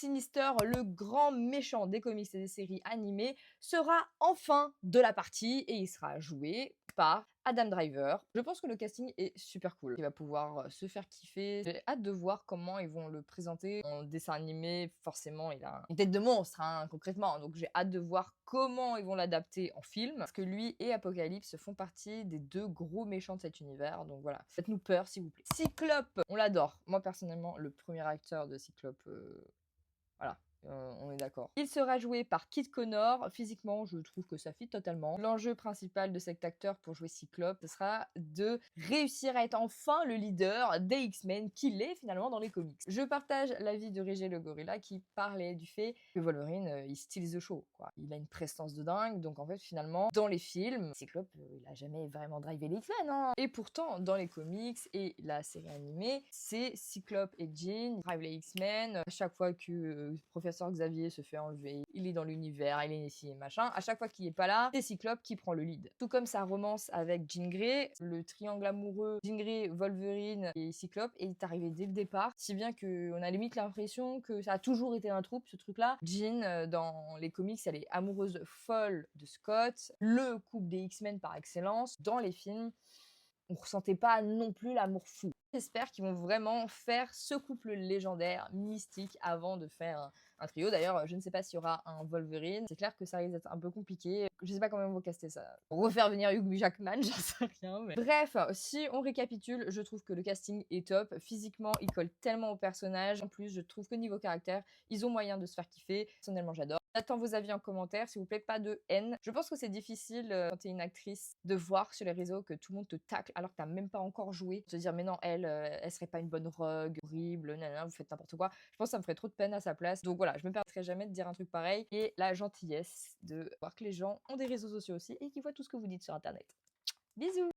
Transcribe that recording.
Sinister, le grand méchant des comics et des séries animées, sera enfin de la partie et il sera joué par Adam Driver. Je pense que le casting est super cool. Il va pouvoir se faire kiffer. J'ai hâte de voir comment ils vont le présenter en dessin animé. Forcément, il a une tête de monstre, hein, concrètement. Donc j'ai hâte de voir comment ils vont l'adapter en film. Parce que lui et Apocalypse font partie des deux gros méchants de cet univers. Donc voilà, faites-nous peur s'il vous plaît. Cyclope, on l'adore. Moi personnellement, le premier acteur de Cyclope, voilà, on est d'accord. Il sera joué par Kit Connor. Physiquement, je trouve que ça fit totalement. L'enjeu principal de cet acteur pour jouer Cyclope, ce sera de réussir à être enfin le leader des X-Men qu'il est finalement dans les comics. Je partage l'avis de Régé le Gorilla qui parlait du fait que Wolverine, il steals the show, quoi. Il a une prestance de dingue, donc en fait, finalement, dans les films, Cyclope, il a jamais vraiment drivé les X-Men, hein. Et pourtant, dans les comics et la série animée, c'est Cyclope et Jean qui drivent les X-Men. À chaque fois que Professeur Xavier se fait enlever, il est dans l'univers, il est ici et machin. À chaque fois qu'il est pas là, c'est Cyclope qui prend le lead. Tout comme sa romance avec Jean Grey, le triangle amoureux Jean Grey, Wolverine et Cyclope est arrivé dès le départ, si bien qu'on a limite l'impression que ça a toujours été un troupe, ce truc-là. Jean, dans les comics, elle est amoureuse folle de Scott, le couple des X-Men par excellence. Dans les films, on ressentait pas non plus l'amour fou. J'espère qu'ils vont vraiment faire ce couple légendaire, mystique, avant de faire un trio. D'ailleurs, je ne sais pas s'il y aura un Wolverine. C'est clair que ça risque d'être un peu compliqué. Je sais pas comment ils vont caster ça. Refaire venir Hugh Jackman, j'en sais rien. Mais... Bref, si on récapitule, je trouve que le casting est top. Physiquement, il colle tellement au personnage. En plus, je trouve que niveau caractère, ils ont moyen de se faire kiffer. Personnellement, j'adore. J'attends vos avis en commentaire, s'il vous plaît, pas de haine. Je pense que c'est difficile quand t'es une actrice de voir sur les réseaux que tout le monde te tacle alors que t'as même pas encore joué. Se dire mais non, elle serait pas une bonne rogue, horrible, nanana, vous faites n'importe quoi. Je pense que ça me ferait trop de peine à sa place. Donc voilà, je me permettrai jamais de dire un truc pareil. Et la gentillesse de voir que les gens ont des réseaux sociaux aussi et qu'ils voient tout ce que vous dites sur internet. Bisous!